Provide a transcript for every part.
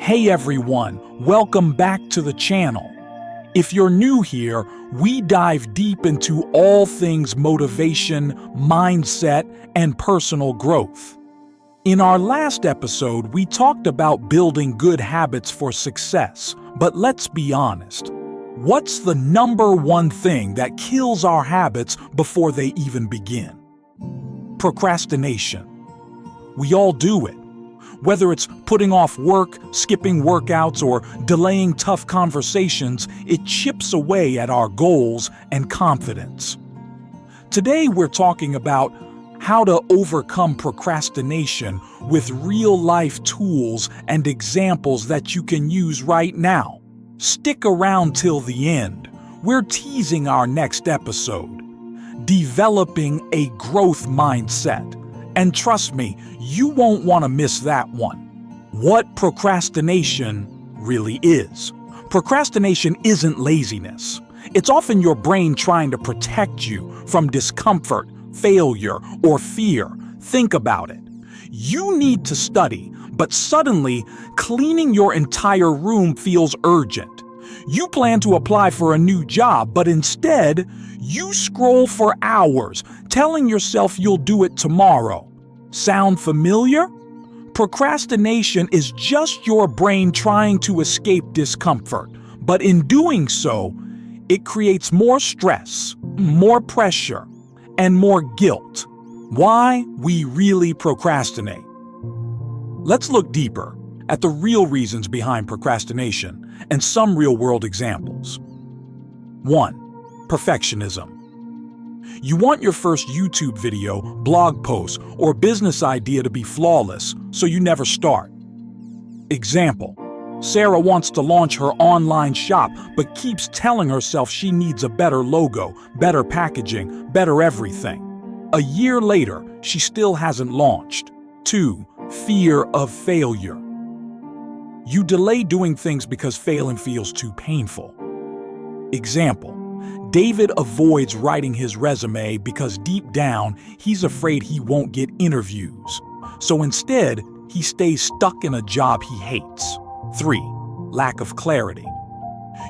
Hey everyone, welcome back to the channel. If you're new here, we dive deep into all things motivation, mindset, and personal growth. In our last episode, we talked about building good habits for success, but let's be honest. What's the number one thing that kills our habits before they even begin? Procrastination. We all do it. Whether it's putting off work, skipping workouts, or delaying tough conversations, it chips away at our goals and confidence. Today we're talking about how to overcome procrastination with real-life tools and examples that you can use right now. Stick around till the end. We're teasing our next episode, developing a growth mindset. And trust me, you won't want to miss that one. What procrastination really is. Procrastination isn't laziness. It's often your brain trying to protect you from discomfort, failure, or fear. Think about it. You need to study, but suddenly, cleaning your entire room feels urgent. You plan to apply for a new job, but instead, you scroll for hours, telling yourself you'll do it tomorrow. Sound familiar? Procrastination is just your brain trying to escape discomfort, but in doing so, it creates more stress, more pressure, and more guilt. Why we really procrastinate. Let's look deeper at the real reasons behind procrastination and some real-world examples. 1. Perfectionism. You want your first YouTube video, blog post, or business idea to be flawless, so you never start. Example: Sarah wants to launch her online shop, but keeps telling herself she needs a better logo, better packaging, better everything. A year later, she still hasn't launched. 2. Fear of failure. You delay doing things because failing feels too painful. Example: David avoids writing his resume because deep down, he's afraid he won't get interviews. So instead, he stays stuck in a job he hates. 3. Lack of clarity.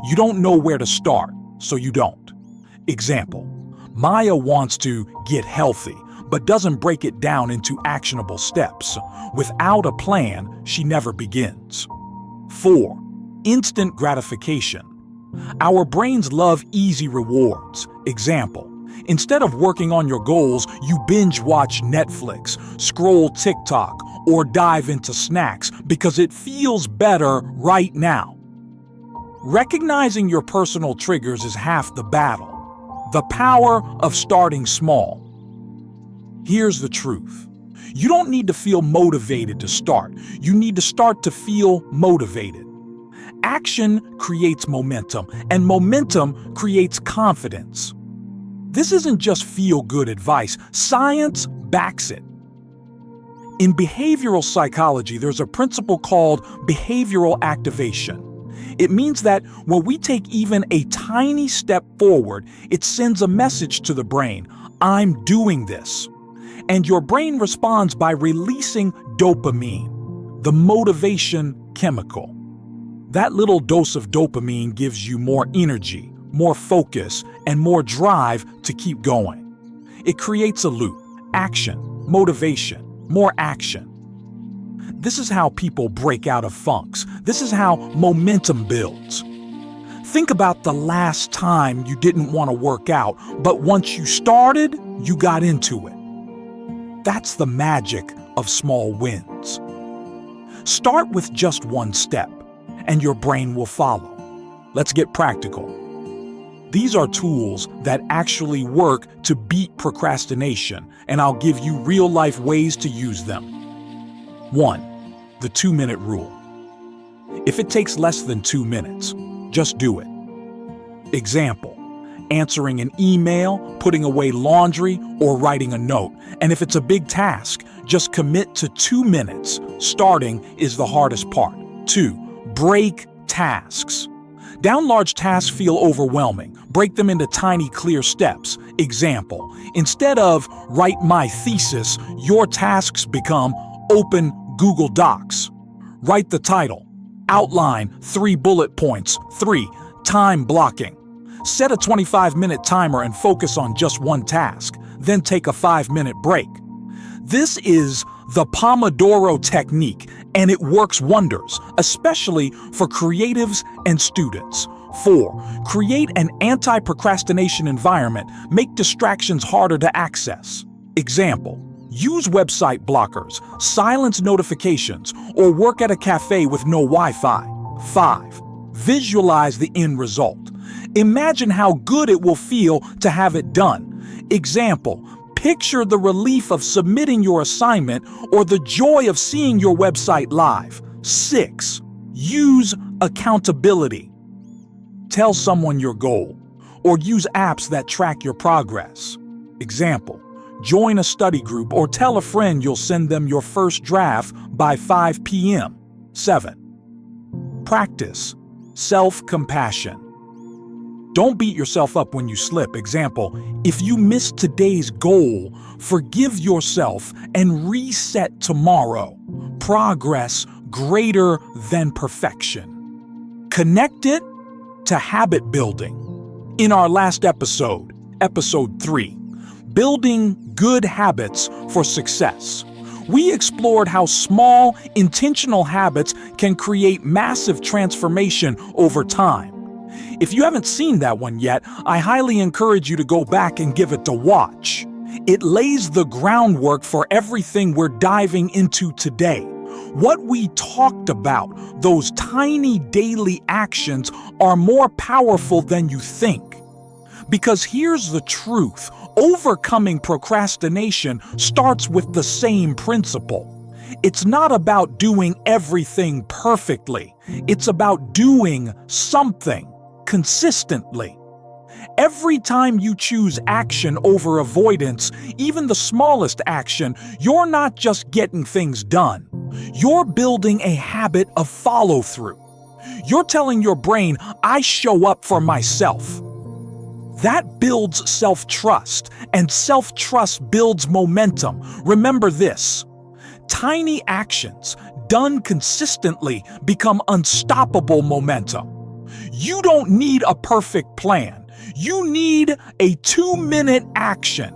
You don't know where to start, so you don't. Example: Maya wants to get healthy, but doesn't break it down into actionable steps. Without a plan, she never begins. 4. Instant gratification. Our brains love easy rewards. Example: Instead of working on your goals, you binge watch Netflix, scroll TikTok, or dive into snacks because it feels better right now. Recognizing your personal triggers is half the battle. The power of starting small. Here's the truth. You don't need to feel motivated to start. You need to start to feel motivated. Action creates momentum, and momentum creates confidence. This isn't just feel-good advice. Science backs it. In behavioral psychology, there's a principle called behavioral activation. It means that when we take even a tiny step forward, it sends a message to the brain: I'm doing this. And your brain responds by releasing dopamine, the motivation chemical. That little dose of dopamine gives you more energy, more focus, and more drive to keep going. It creates a loop: action, motivation, more action. This is how people break out of funks. This is how momentum builds. Think about the last time you didn't want to work out, but once you started, you got into it. That's the magic of small wins. Start with just one step, and your brain will follow. Let's get practical. These are tools that actually work to beat procrastination, and I'll give you real-life ways to use them. 1. The 2-minute rule. If it takes less than 2 minutes, just do it. Example: answering an email, putting away laundry, or writing a note. And if it's a big task, just commit to 2 minutes. Starting is the hardest part. 2. Break tasks. Down large tasks feel overwhelming. Break them into tiny, clear steps. Example: instead of write my thesis, your tasks become open Google Docs. Write the title. Outline 3 bullet points. 3. Time blocking. Set a 25-minute timer and focus on just one task, then take a 5-minute break. This is the Pomodoro technique, and it works wonders, especially for creatives and students. 4. Create an anti-procrastination environment. Make distractions harder to access. Example: use website blockers, silence notifications, or work at a cafe with no Wi-Fi. 5. Visualize the end result. Imagine how good it will feel to have it done. Example: picture the relief of submitting your assignment or the joy of seeing your website live. 6. Use accountability. Tell someone your goal, or use apps that track your progress. Example: join a study group or tell a friend you'll send them your first draft by 5 p.m. 7. Practice self-compassion. Don't beat yourself up when you slip. Example: if you miss today's goal, forgive yourself and reset tomorrow. Progress greater than perfection. Connect it to habit building. In our last episode, episode 3, Building Good Habits for Success, we explored how small, intentional habits can create massive transformation over time. If you haven't seen that one yet, I highly encourage you to go back and give it a watch. It lays the groundwork for everything we're diving into today. What we talked about, those tiny daily actions, are more powerful than you think. Because here's the truth: overcoming procrastination starts with the same principle. It's not about doing everything perfectly. It's about doing something consistently. Every time you choose action over avoidance, even the smallest action, you're not just getting things done. You're building a habit of follow-through. You're telling your brain, I show up for myself. That builds self-trust, and self-trust builds momentum. Remember this: tiny actions done consistently become unstoppable momentum. You don't need a perfect plan. You need a 2-minute action.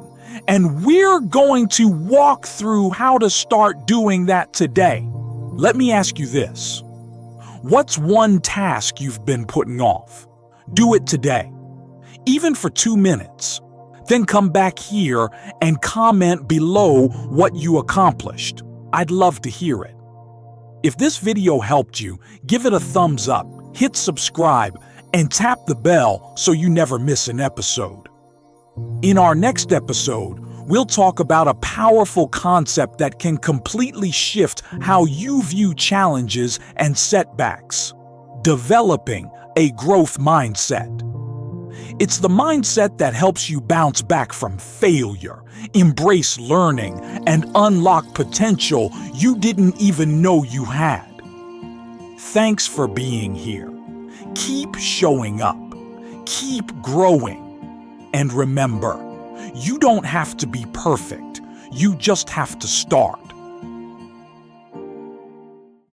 And we're going to walk through how to start doing that today. Let me ask you this: what's one task you've been putting off? Do it today, even for 2 minutes. Then come back here and comment below what you accomplished. I'd love to hear it. If this video helped you, give it a thumbs up, hit subscribe, and tap the bell so you never miss an episode. In our next episode, we'll talk about a powerful concept that can completely shift how you view challenges and setbacks: developing a growth mindset. It's the mindset that helps you bounce back from failure, embrace learning, and unlock potential you didn't even know you had. Thanks for being here. Keep showing up. Keep growing. And remember, you don't have to be perfect. You just have to start.